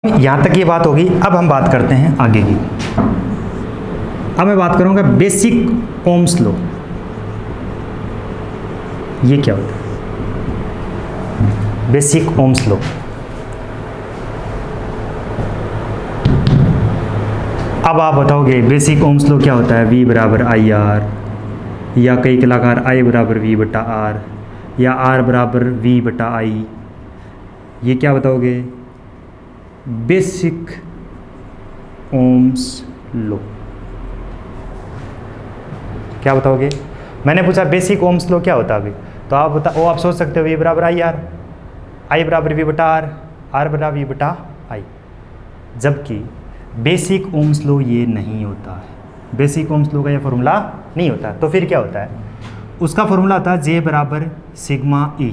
यहाँ तक ये बात होगी। अब हम बात करते हैं आगे की। अब मैं बात करूँगा बेसिक ओम्स लॉ। ये क्या होता है बेसिक ओम्स लॉ? अब आप बताओगे बेसिक ओम्स लॉ क्या होता है? V बराबर आई आर, या कई कलाकार I बराबर V बटा आर, या R बराबर V बटा आई। ये क्या बताओगे? Basic Ohm's law. क्या बताओगे? मैंने पूछा बेसिक ओम्स लॉ क्या होता है अभी, तो आप सोच सकते हो V बराबर आई आर, I बराबर V बटा आर, R बराबर V बटा आई। जबकि बेसिक ओम्स लॉ ये नहीं होता है। बेसिक ओम्स लॉ का ये फॉर्मूला नहीं होता। तो फिर क्या होता है? उसका फॉर्मूला होता है J बराबर सिग्मा E।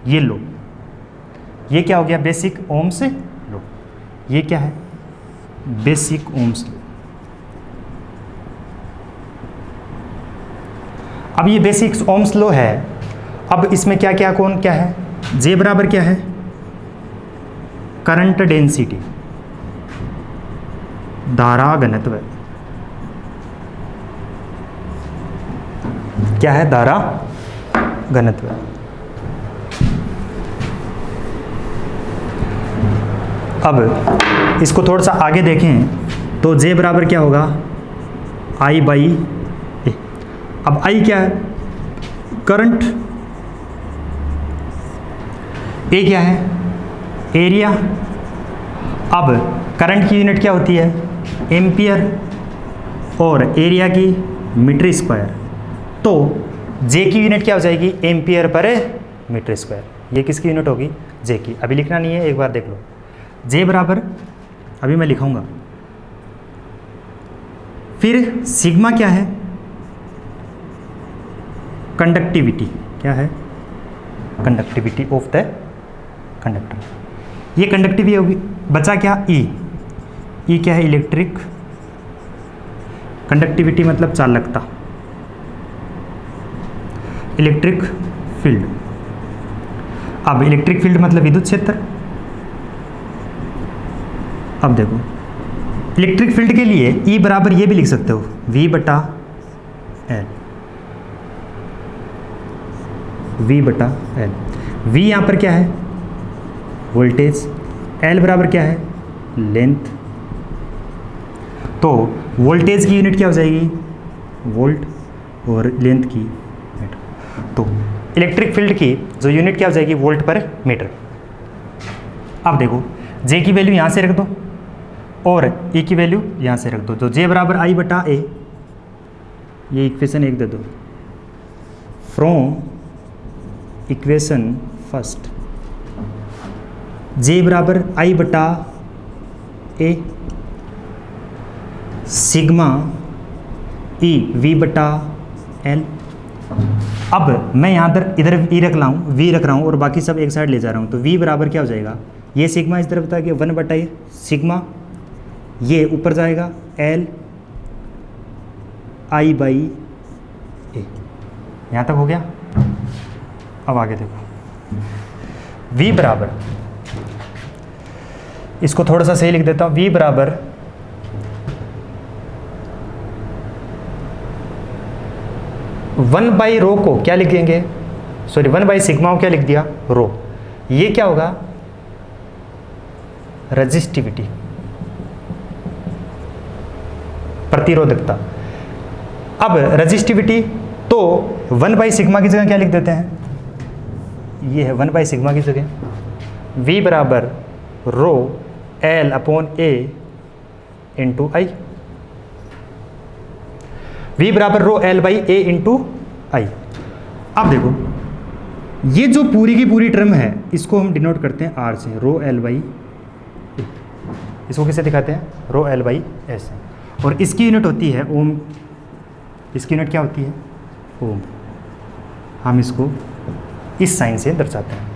ये लो, ये क्या हो गया? Basic Ohm's law. ये क्या है? Basic Ohm's law. अब ये बेसिक ओम्स लॉ है। अब इसमें क्या क्या कौन क्या है? J बराबर क्या है? करंट डेंसिटी, धारा घनत्व। क्या है? धारा घनत्व। अब इसको थोड़ा सा आगे देखें तो J बराबर क्या होगा? I बाई ए। अब I क्या है? करंट। ए क्या है? एरिया। अब करंट की यूनिट क्या होती है? एम्पियर। और एरिया की मीटर स्क्वायर। तो J की यूनिट क्या हो जाएगी? Ampere per metre square. ये किसकी यूनिट होगी? J की। अभी लिखना नहीं है, एक बार देख लो। J बराबर, अभी मैं लिखूंगा। फिर सिग्मा क्या है? कंडक्टिविटी। क्या है? Conductivity of the conductor. ये कंडक्टिविटी होगी। बचा क्या? E। E क्या है? इलेक्ट्रिक कंडक्टिविटी मतलब चालकता, इलेक्ट्रिक फील्ड। अब इलेक्ट्रिक फील्ड मतलब विद्युत क्षेत्र। अब देखो इलेक्ट्रिक फील्ड के लिए E बराबर ये भी लिख सकते हो, V बटा L। V बटा L। V यहाँ पर क्या है? वोल्टेज। L बराबर क्या है? लेंथ। तो वोल्टेज की यूनिट क्या हो जाएगी? वोल्ट। और लेंथ की मीटर। तो इलेक्ट्रिक फील्ड की जो यूनिट क्या हो जाएगी? वोल्ट पर मीटर। अब देखो J की वैल्यू यहाँ से रख दो और E की वैल्यू यहाँ से रख दो। तो J बराबर I बटा A, ये इक्वेशन 1 दे दो। फ्रॉम इक्वेशन फर्स्ट J बराबर I बटा A सिग्मा E V बटा L। अब मैं यहाँ इधर E रख रहा हूँ, V रख रहा हूँ और बाकी सब एक साइड ले जा रहा हूँ। तो V बराबर क्या हो जाएगा? ये सिग्मा इस तरफ बता कि 1 बटा सिग्मा, ये ऊपर जाएगा L I बाई A। यहाँ तक हो गया। अब आगे देखो V बराबर, इसको थोड़ा सा सही लिख देता हूँ। V बराबर 1 बाई रो को क्या लिखेंगे? सॉरी 1 बाई सिग्मा को क्या लिख दिया? रो। ये क्या होगा? रेजिस्टिविटी, प्रतिरोधकता। अब रेजिस्टिविटी तो 1 बाई सिग्मा की जगह क्या लिख देते हैं? ये है 1 बाई सिग्मा की जगह V बराबर रो L upon A into I. V बराबर रो L बाई A इंटू आई। अब देखो ये जो पूरी की पूरी टर्म है इसको हम डिनोट करते हैं R से, रो L बाई A। इसको किसे दिखाते हैं? रो L बाई S। और इसकी यूनिट होती है ओम। इसकी यूनिट क्या होती है? ओम। हम इसको इस साइन से दर्शाते हैं।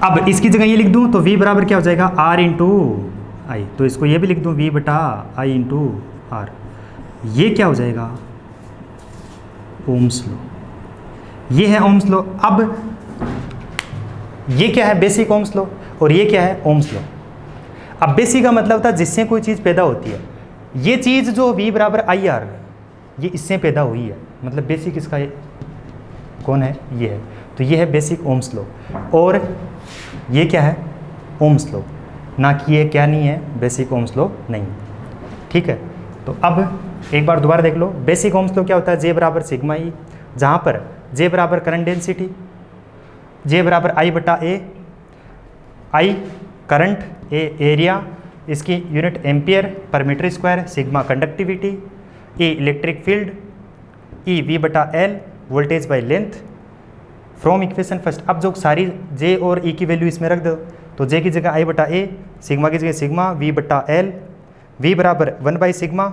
अब इसकी जगह ये लिख दूं तो V बराबर क्या हो जाएगा? R इंटू आई। तो इसको ये भी लिख दूं V बटा I इंटू R। ये क्या हो जाएगा? Ohm's law. ये है ओम्स लॉ। अब ये क्या है? Basic Ohm's law. और ये क्या है? Ohm's law. अब बेसिक का मतलब था जिससे कोई चीज़ पैदा होती है। ये चीज़ जो V बराबर आई आर, ये इससे पैदा हुई है, मतलब बेसिक इसका कौन है, ये है। तो ये है बेसिक ओम्स लॉ, और ये क्या है, ओम्स लॉ, ना कि ये क्या नहीं है, बेसिक ओम्स लॉ नहीं। ठीक है, तो अब एक बार दोबारा देख लो, बेसिक ओम्स लॉ क्या होता है, जे बराबर सिग्मा ई, जहाँ पर जे बराबर करंट डेंसिटी, जे बराबर आई बटा ए, आई करंट, ए एरिया, इसकी unit ampere per metre square, sigma conductivity, ई इलेक्ट्रिक फील्ड, ई वी बटा L voltage by length, from equation first. अब जो सारी जे और ई की वैल्यू इसमें रख दो, तो जे की जगह आई बटा ए, सिग्मा की जगह सिग्मा, वी बटा एल, वी बराबर 1 बाई सिग्मा।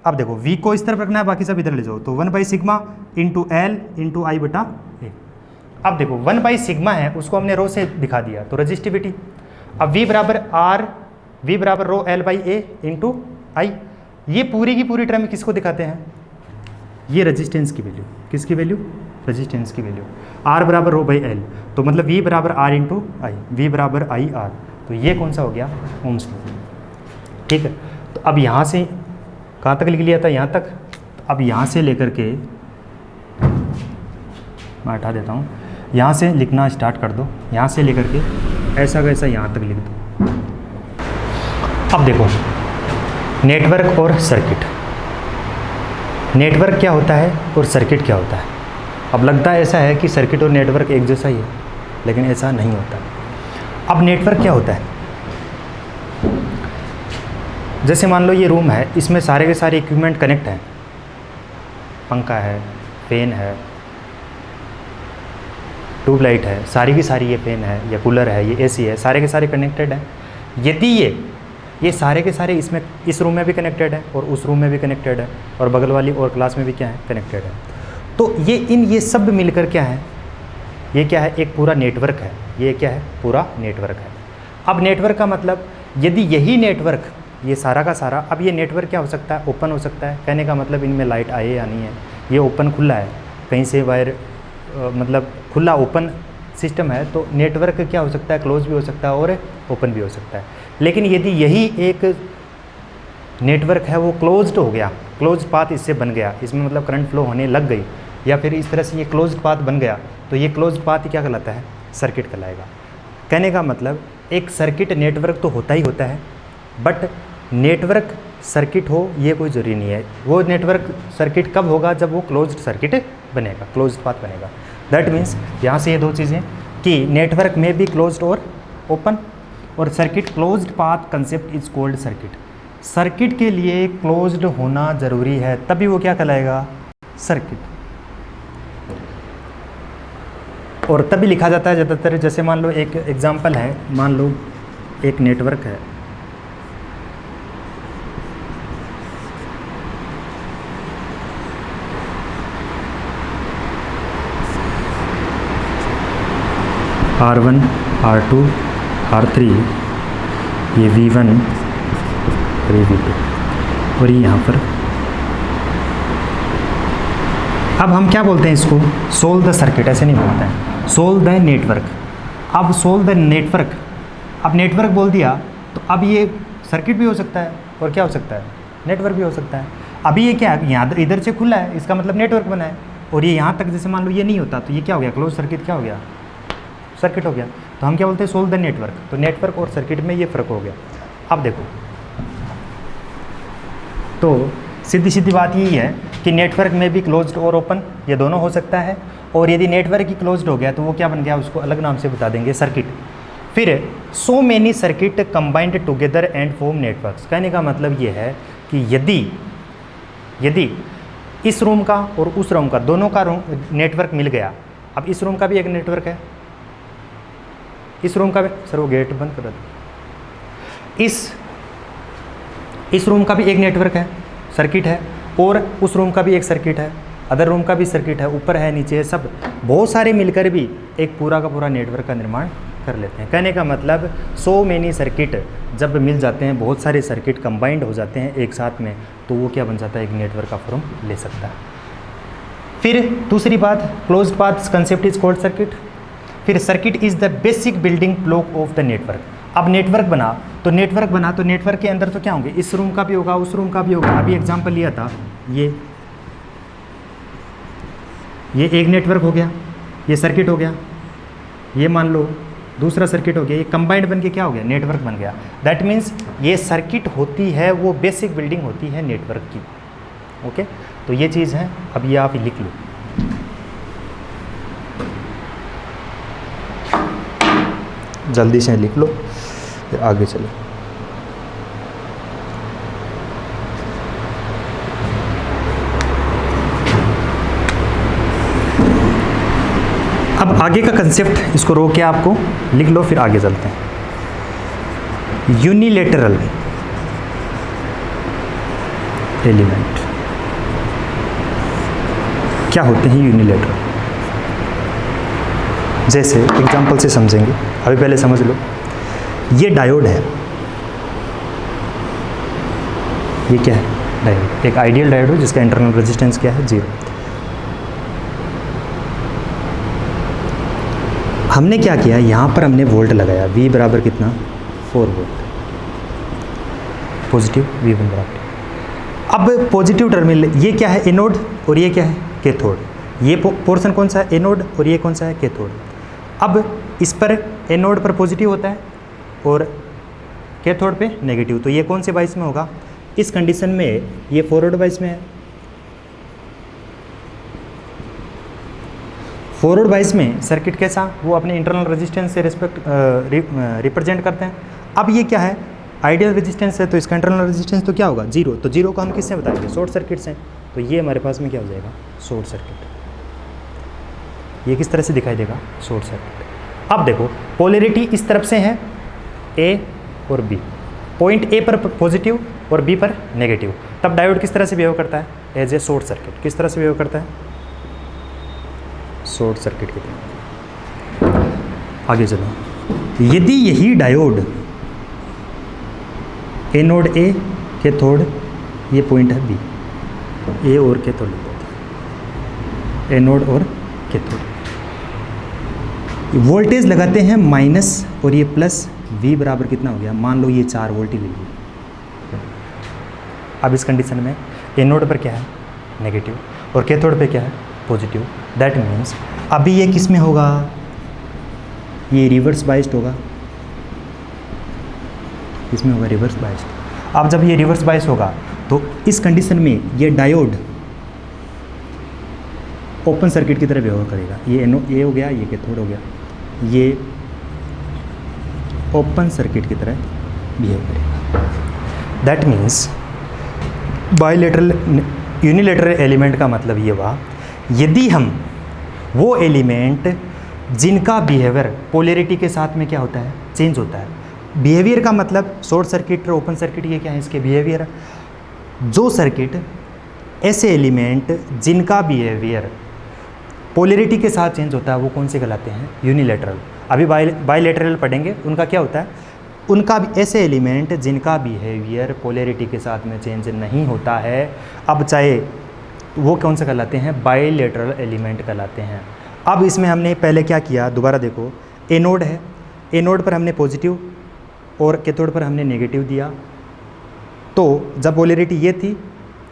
अब देखो वी को इस तरफ रखना है, बाकी सब इधर ले जाओ, तो 1 by sigma into L into I बटा ए। अब देखो 1 बाई सिग्मा है, उसको हमने रो से दिखा दिया, तो रजिस्टिविटी। अब वी बराबर आर, वी बराबर rho L by A into I. ये पूरी की पूरी टर्म किसको दिखाते हैं, ये रेजिस्टेंस की वैल्यू, किसकी वैल्यू, रेजिस्टेंस की वैल्यू। आर बराबर रो बाई एल, तो मतलब वी बराबर आर इंटू आई, वी बराबर आई आर, तो ये कौन सा हो गया, ओम्स लॉ। ठीक है, तो अब यहाँ से कहाँ तक लिख लिया था, यहाँ तक। तो अब यहाँ से लेकर के, मैं हटा देता हूँ, यहाँ से लिखना स्टार्ट कर दो, यहाँ से लेकर के ऐसा का ऐसा यहाँ तक लिख दो। अब देखो नेटवर्क और सर्किट, नेटवर्क क्या होता है और सर्किट क्या होता है। अब लगता है ऐसा है कि सर्किट और नेटवर्क एक जैसा ही है, लेकिन ऐसा नहीं होता। अब नेटवर्क क्या होता है, जैसे मान लो ये रूम है, इसमें सारे के सारे इक्विपमेंट कनेक्ट हैं, पंखा है, फैन है, ट्यूबलाइट है, सारी की सारी, ये फैन है या कूलर है, ये एसी है, सारे के सारे कनेक्टेड हैं। यदि ये सारे के सारे इसमें, इस रूम में भी कनेक्टेड है और उस रूम में भी कनेक्टेड है और बगल वाली और क्लास में भी क्या है, कनेक्टेड है, तो ये सब मिलकर क्या है, ये क्या है, एक पूरा नेटवर्क है। ये क्या है, पूरा नेटवर्क है। अब नेटवर्क का मतलब, यदि यही नेटवर्क, ये सारा का सारा, अब ये नेटवर्क क्या हो सकता है, ओपन हो सकता है। कहने का मतलब इनमें लाइट आए या नहीं है, ये ओपन खुला है, कहीं से वायर मतलब खुला ओपन सिस्टम है, तो नेटवर्क क्या हो सकता है, क्लोज भी हो सकता है और ओपन भी हो सकता है। लेकिन यदि यही एक नेटवर्क है वो क्लोज्ड हो गया, क्लोज पाथ इससे बन गया, इसमें मतलब करंट फ्लो होने लग गई, या फिर इस तरह से ये क्लोज्ड पाथ बन गया, तो ये क्लोज्ड पाथ क्या कहलाता है, सर्किट कहलाएगा। कहने का मतलब एक सर्किट नेटवर्क तो होता ही होता है, बट नेटवर्क सर्किट हो ये कोई ज़रूरी नहीं है। वो नेटवर्क सर्किट कब होगा, जब वो क्लोज्ड सर्किट बनेगा, क्लोज्ड पाथ बनेगा। दैट मीन्स यहाँ से ये दो चीज़ें कि नेटवर्क में भी क्लोज्ड और ओपन, और circuit closed path concept is called circuit. Circuit के लिए क्लोज्ड होना ज़रूरी है, तभी वो क्या कहलाएगा, सर्किट। और तभी लिखा जाता है ज़्यादातर, जैसे मान लो एक एग्जांपल है, मान लो एक नेटवर्क है, R1 R2 R3, ये V1 और ये V2, और ये यहाँ पर। अब हम क्या बोलते हैं इसको, सोल्व द सर्किट, ऐसे नहीं बोलते हैं, सोल्व द नेटवर्क। अब सोल्व द नेटवर्क, अब नेटवर्क बोल दिया तो अब ये सर्किट भी हो सकता है और क्या हो सकता है, नेटवर्क भी हो सकता है। अभी ये क्या है, यहाँ इधर से खुला है, इसका मतलब नेटवर्क बना है, और ये यहाँ तक जैसे मान लो ये नहीं होता, तो ये क्या हो गया, क्लोज सर्किट क्या हो गया, सर्किट हो गया। तो हम क्या बोलते हैं, सोल्व द नेटवर्क। तो नेटवर्क और सर्किट में ये फ़र्क हो गया। अब देखो, तो सीधी सीधी बात यही है कि नेटवर्क में भी क्लोज्ड और ओपन ये दोनों हो सकता है, और यदि नेटवर्क ही क्लोज्ड हो गया तो वो क्या बन गया, उसको अलग नाम से बता देंगे, सर्किट। फिर so many circuit combined together and form networks. कहने का मतलब ये है कि यदि इस रूम का और उस रूम का, दोनों का नेटवर्क मिल गया। अब इस रूम का भी एक नेटवर्क है, इस रूम का भी, सर वो गेट बंद कर दो, इस रूम का भी एक नेटवर्क है, सर्किट है, और उस रूम का भी एक सर्किट है, अदर रूम का भी सर्किट है, ऊपर है नीचे है, सब बहुत सारे मिलकर भी एक पूरा का पूरा नेटवर्क का निर्माण कर लेते हैं। कहने का मतलब सो मेनी सर्किट जब मिल जाते हैं, बहुत सारे सर्किट कंबाइंड हो जाते हैं एक साथ में, तो वो क्या बन जाता है, एक नेटवर्क का फॉर्म ले सकता है। फिर दूसरी बात, closed path concept is called circuit. फिर circuit is the basic building block of the network. अब नेटवर्क बना तो नेटवर्क बना, तो नेटवर्क के अंदर तो क्या होंगे, इस रूम का भी होगा, उस रूम का भी होगा। अभी एग्जांपल लिया था, ये एक नेटवर्क हो गया, ये सर्किट हो गया, ये मान लो दूसरा सर्किट हो गया, ये कंबाइंड बन के क्या हो गया, नेटवर्क बन गया। दैट मीन्स ये सर्किट होती है, वो बेसिक बिल्डिंग होती है नेटवर्क की। ओके, तो ये चीज़ है। अब ये आप लिख लो, जल्दी से लिख लो, फिर आगे चलो। अब आगे का कंसेप्ट इसको रोक के आपको लिख लो, फिर आगे चलते हैं। यूनिलेटरल एलिमेंट क्या होते हैं? यूनिलेटरल, जैसे एग्जांपल से समझेंगे, अभी पहले समझ लो। ये डायोड है, ये क्या है, डायोड, एक आइडियल डायोड है जिसका इंटरनल रेजिस्टेंस क्या है, 0। हमने क्या किया, यहाँ पर हमने वोल्ट लगाया, V बराबर कितना, 4 वोल्ट, पॉजिटिव, V1 बराबर। अब पॉजिटिव टर्मिनल, ये क्या है, एनोड, और ये क्या है, कैथोड। ये पोर्शन कौन सा है, एनोड, और ये कौन सा है, कैथोड। अब इस पर एनोड पर पॉजिटिव होता है और कैथोड पे नेगेटिव, तो ये कौन से बाइस में होगा, इस कंडीशन में ये फॉरवर्ड बाइस में है। फॉरवर्ड बाइस में सर्किट कैसा, वो अपने इंटरनल रेजिस्टेंस से रिप्रेजेंट करते हैं। अब ये क्या है, आइडियल रेजिस्टेंस है, तो इसका इंटरनल रेजिस्टेंस तो क्या होगा, 0। तो 0 को हम किससे बताएंगे, शॉर्ट सर्किट से। तो ये हमारे पास में क्या हो जाएगा, शॉर्ट सर्किट। ये किस तरह से दिखाई देगा, शॉर्ट सर्किट। अब देखो पोलैरिटी इस तरफ से है, A और B, पॉइंट A पर पॉजिटिव और B पर नेगेटिव, तब डायोड किस तरह से बिहेव करता है, एज ए शॉर्ट सर्किट। किस तरह से बिहेव करता है, शॉर्ट सर्किट की तरह। आगे चलो, यदि यही डायोड एनोड A, कैथोड, ये पॉइंट है B, A और कैथोड, एनोड और कैथोड, वोल्टेज लगाते हैं माइनस और ये प्लस, V बराबर कितना हो गया, मान लो ये 4 वोल्ट ही ले लिया। अब इस कंडीशन में एनोड पर क्या है, नेगेटिव, और कैथोड पे क्या है, पॉजिटिव। दैट मीन्स अभी ये किस में होगा, ये रिवर्स बाइस्ड होगा, इसमें होगा रिवर्स बाइस्ड। अब जब ये रिवर्स बाइस होगा तो इस कंडीशन में ये डायोड ओपन सर्किट की तरह व्यवहार करेगा। ये हो गया, ये कैथोड हो गया, ये ओपन सर्किट की तरह बिहेव करेगा। That means bilateral unilateral element का मतलब ये हुआ, यदि हम वो एलिमेंट जिनका बिहेवियर पोलैरिटी के साथ में क्या होता है, चेंज होता है। बिहेवियर का मतलब शॉर्ट सर्किट और ओपन सर्किट, ये क्या है, इसके बिहेवियर। जो सर्किट ऐसे एलिमेंट जिनका बिहेवियर पोलैरिटी के साथ चेंज होता है, वो कौन से कहलाते हैं, यूनिलेटरल। अभी बाइलेटरल पढ़ेंगे, उनका क्या होता है, उनका भी ऐसे एलिमेंट जिनका बिहेवियर पोलैरिटी के साथ में चेंज नहीं होता है, अब चाहे वो कौन सा कहलाते हैं, बाइलेटरल एलिमेंट कहलाते हैं। अब इसमें हमने पहले क्या किया, दोबारा देखो, एनोड है, एनोड पर हमने पॉजिटिव और कैथोड पर हमने नेगेटिव दिया। तो जब पोलैरिटी ये थी,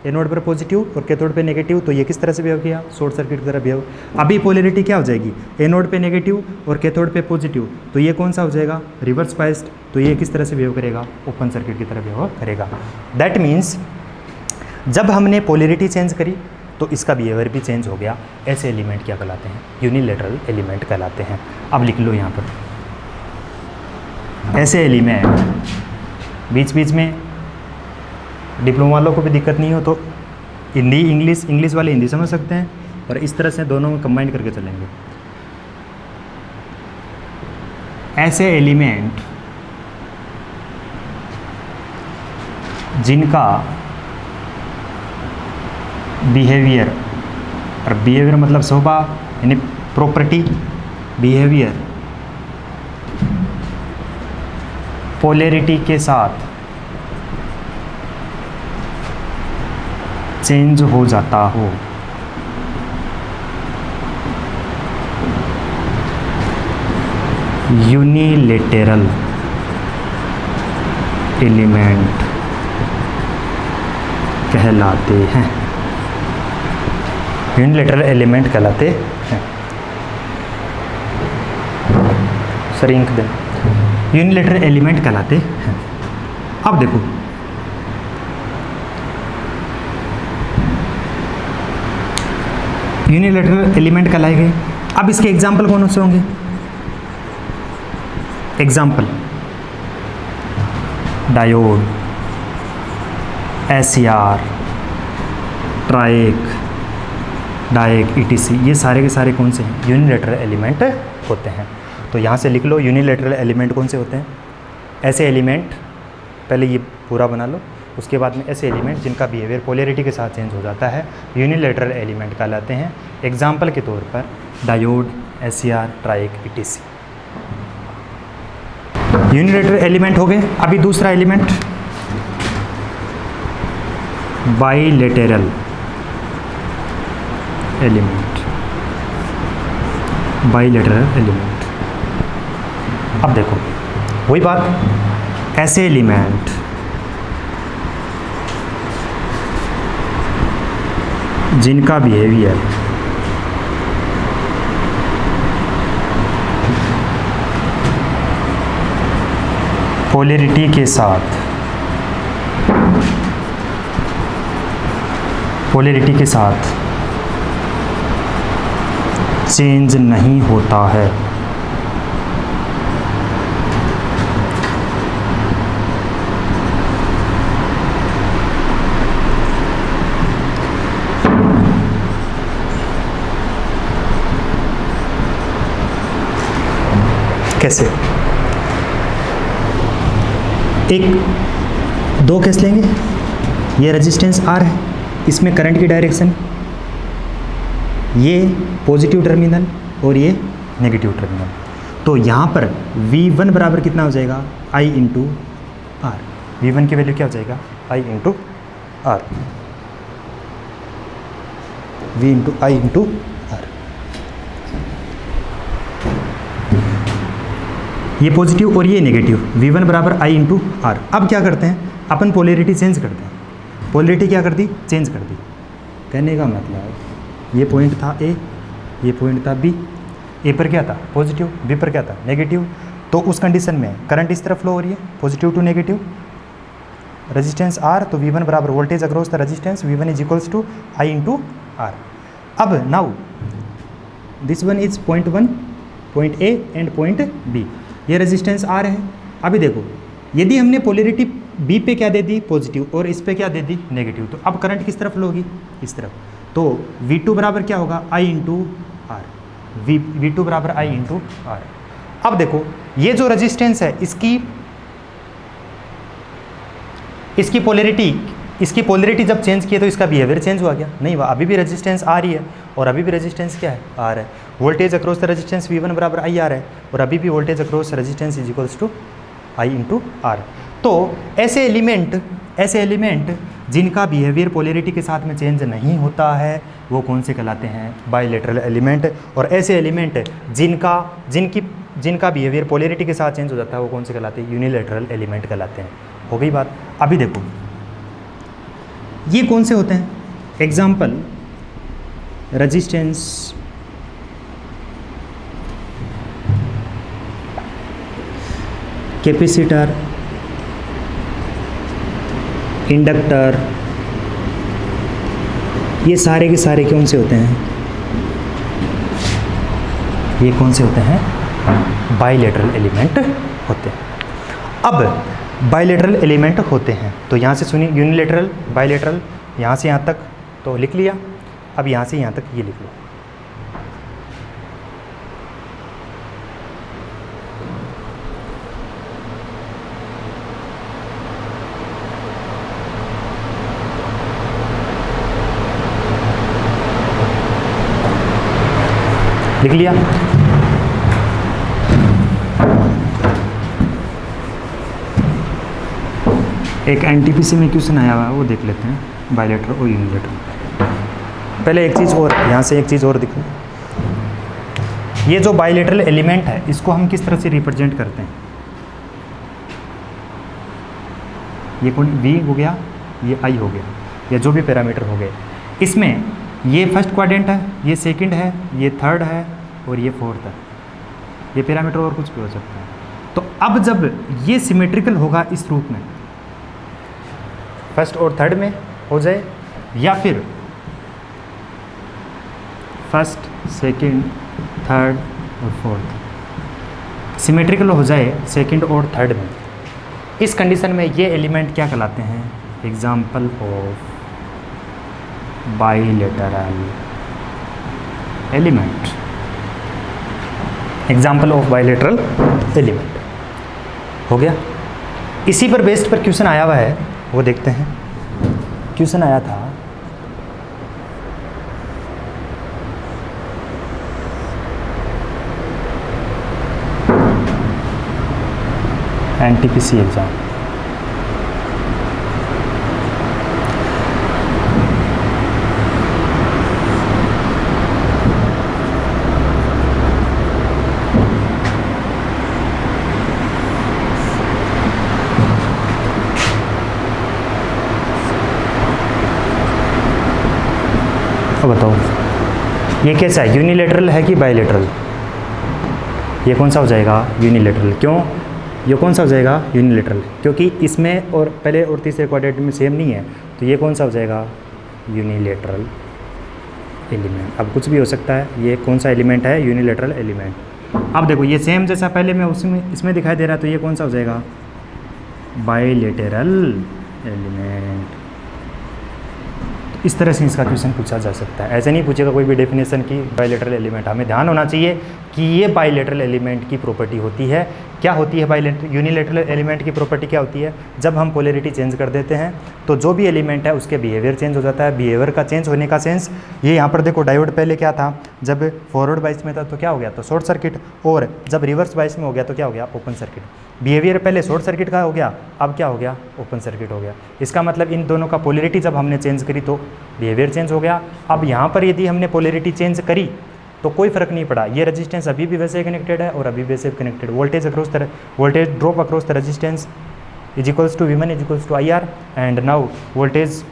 एनोड पर पॉजिटिव और कैथोड पे नेगेटिव, तो ये किस तरह से बिहेव किया, शॉर्ट सर्किट की तरह बिहेव। अभी पोलैरिटी क्या हो जाएगी, एनोड पे नेगेटिव और कैथोड पे पॉजिटिव, तो ये कौन सा हो जाएगा, रिवर्स बाइस्ड। तो ये किस तरह से बिहेव करेगा, ओपन सर्किट की तरह बिहेव करेगा। दैट मीन्स जब हमने पोलैरिटी चेंज करी तो इसका बिहेवियर भी चेंज हो गया। ऐसे एलिमेंट क्या कहलाते हैं, यूनिलेटरल एलिमेंट कहलाते हैं। अब लिख लो यहाँ पर, ऐसे एलिमेंट, बीच बीच में डिप्लोमा वालों को भी दिक्कत नहीं हो तो हिंदी इंग्लिश वाले हिंदी समझ सकते हैं, और इस तरह से दोनों में कंबाइन करके चलेंगे। ऐसे एलिमेंट जिनका बिहेवियर, और बिहेवियर मतलब स्वभाव यानी प्रॉपर्टी, बिहेवियर पोलैरिटी के साथ चेंज हो जाता हो, यूनिलेटरल एलिमेंट कहलाते हैं, यूनिलैटरल एलिमेंट कहलाते हैं। सर इंक दें, यूनिलैटरल एलिमेंट कहलाते हैं। अब देखो यूनिलैटरल एलिमेंट कहलाए गए। अब इसके एग्जाम्पल कौन से होंगे? Example diode, SCR, triac, diac, etc, ये सारे के सारे कौन से हैं? यूनिलैटरल एलिमेंट होते हैं। तो यहाँ से लिख लो यूनिलैटरल एलिमेंट कौन से होते हैं? ऐसे एलिमेंट, पहले ये पूरा बना लो, उसके बाद में ऐसे एलिमेंट जिनका बिहेवियर पोलैरिटी के साथ चेंज हो जाता है यूनिलैटरल एलिमेंट कहलाते हैं। एग्जाम्पल के तौर पर diode, SCR, triac, etc unilateral element हो गए। अभी दूसरा element bilateral element, bilateral element. अब देखो वही बात, ऐसे एलिमेंट जिनका बिहेवियर पोलैरिटी के साथ चेंज नहीं होता है, कैसे? दो केस लेंगे, ये रेजिस्टेंस R है, इसमें करंट की डायरेक्शन, ये पॉजिटिव टर्मिनल और ये नेगेटिव टर्मिनल। तो यहाँ पर V1 बराबर कितना हो जाएगा? I into are. V1 की वैल्यू क्या हो जाएगा? I into R, V into I into R. ये पॉजिटिव और ये नेगेटिव, V1 बराबर I इंटू आर। अब क्या करते हैं? अपन पोलैरिटी चेंज करते हैं। पोलैरिटी क्या कर दी? चेंज कर दी। कहने का मतलब ये पॉइंट था A, ये पॉइंट था B। ए पर क्या था? पॉजिटिव, बी पर क्या था? नेगेटिव। तो उस कंडीशन में करंट इस तरफ फ्लो हो रही है, positive to negative, resistance R, तो V1 बराबर voltage across the resistance V1 is equals to I into R. अब now this one is point 1, point A and point B। ये रेजिस्टेंस R है। अभी देखो यदि हमने पोलैरिटी B पे क्या दे दी? पॉजिटिव, और इस पे क्या दे दी? नेगेटिव। तो अब करंट किस तरफ फ्लो होगी? इस तरफ। तो V2 बराबर क्या होगा? I into are. V2 बराबर I इंटू आर। अब देखो ये जो रेजिस्टेंस है इसकी पोलैरिटी जब चेंज किए तो इसका बिहेवियर चेंज हुआ क्या? नहीं हुआ। अभी भी रेजिस्टेंस आ रही है और अभी भी रेजिस्टेंस क्या है? आर है। Voltage across the resistance V1 बराबर I आर है और अभी भी voltage across resistance is equals to I into R. तो ऐसे एलिमेंट जिनका बिहेवियर पोलैरिटी के साथ में चेंज नहीं होता है वो कौन से कहलाते हैं? Bilateral element. और ऐसे एलिमेंट जिनका बिहेवियर पोलैरिटी के साथ चेंज हो जाता है वो कौन से कहलाते हैं? यूनिलैटरल एलिमेंट कहलाते हैं। हो गई बात। अभी देखो ये कौन से होते हैं? एग्जाम्पल रेजिस्टेंस, कैपेसिटर, इंडक्टर, ये सारे के सारे कौन से होते हैं? ये कौन से होते हैं? बाइलेटरल एलिमेंट होते हैं। अब बाइलेटरल एलिमेंट होते हैं तो यहाँ से सुनिए यूनिलैटरल, बाइलेटरल, यहाँ से यहाँ तक तो लिख लिया। अब यहाँ से यहाँ तक ये लिख लो। लिख लिया। एक एनटीपीसी में क्वेश्चन आया हुआ है वो देख लेते हैं, बाइलेटरल और यूनिलैटरल। पहले एक चीज़ और, यहाँ से एक चीज़ और दिख लो। ये जो बाइलेटरल एलिमेंट है इसको हम किस तरह से रिप्रेजेंट करते हैं? ये कौन V हो गया, ये I हो गया, या जो भी पैरामीटर हो गए। इसमें ये फर्स्ट क्वाड्रेंट है, ये सेकंड है, ये थर्ड है और ये फोर्थ है। ये पैरामीटर और कुछ भी हो सकता है। तो अब जब ये सिमेट्रिकल होगा इस रूप में, फर्स्ट और थर्ड में हो जाए, या फिर फर्स्ट सेकंड थर्ड और फोर्थ सिमेट्रिकल हो जाए सेकंड और थर्ड में, इस कंडीशन में ये एलिमेंट क्या कहलाते हैं? Example of bilateral element. Example of bilateral element हो गया। इसी पर बेस्ड पर क्वेश्चन आया हुआ है, वो देखते हैं। क्वेश्चन आया था NTPC एग्जाम, तो बताओ ये कैसा है, यूनिलेटरल है कि बाइलेटरल? ये कौन सा हो जाएगा? यूनिलेटरल। क्यों? ये कौन सा हो जाएगा? यूनिलेटरल, क्योंकि इसमें और पहले और तीसरे क्वाड्रेंट में सेम नहीं है, तो ये कौन सा हो जाएगा? Unilateral element. अब कुछ भी हो सकता है, ये कौन सा एलिमेंट है? Unilateral element. अब देखो ये सेम जैसा पहले में उसमें इसमें दिखाई दे रहा है, तो ये कौन सा हो जाएगा? Bilateral element. इस तरह से इसका क्वेश्चन पूछा जा सकता है। ऐसे नहीं पूछेगा कोई भी डेफिनेशन की बाइलेटरल एलिमेंट। हमें ध्यान होना चाहिए कि ये बाइलेटरल एलिमेंट की प्रॉपर्टी होती है। क्या होती है बाइलेटरल यूनिलेटरल एलिमेंट की प्रॉपर्टी? क्या होती है? जब हम पोलैरिटी चेंज कर देते हैं तो जो भी एलिमेंट है उसके बिहेवियर चेंज हो जाता है। बिहेवियर का चेंज होने का सेंस ये यहाँ पर देखो, डायोड पहले क्या था? जब फॉरवर्ड बाइस में था तो क्या हो गया? तो शॉर्ट सर्किट, और जब रिवर्स बाइस में हो गया तो क्या हो गया? Open circuit. बिहेवियर पहले शॉर्ट सर्किट का हो गया, अब क्या हो गया? ओपन सर्किट हो गया। इसका मतलब इन दोनों का पोलैरिटी जब हमने चेंज करी तो बिहेवियर चेंज हो गया। अब यहाँ पर यदि हमने पोलैरिटी चेंज करी तो कोई फर्क नहीं पड़ा, ये रेजिस्टेंस अभी भी वैसे कनेक्टेड है और अभी वैसे connected. Voltage across the voltage drop across the resistance is equals to V1 is equals to IR, and now voltage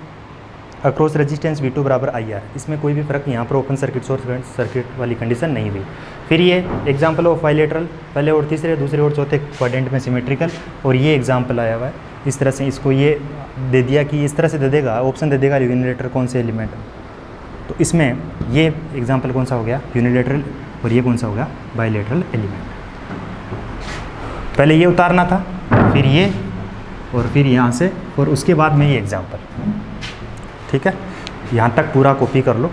across resistance V2 बराबर IR। इसमें कोई भी फर्क यहाँ पर ओपन सर्किट शॉर्ट सर्किट वाली कंडीशन नहीं हुई। फिर ये एग्जाम्पल ऑफ बाइलेटरल, पहले और तीसरे, दूसरे और चौथे क्वाड्रेंट में सिमेट्रिकल, और ये एग्जाम्पल आया हुआ है। इस तरह से इसको ये दे दिया कि इस तरह से दे देगा, ऑप्शन दे देगा यूनिलेटरल कौन से एलिमेंट। तो इसमें ये एग्जाम्पल कौन सा हो गया? यूनिलेटरल, और ये कौन सा हो गया? Bilateral element. पहले ये उतारना था, फिर ये, और फिर यहाँ से, और उसके बाद में ये एग्जाम्पल। ठीक है, यहाँ तक पूरा कॉपी कर लो।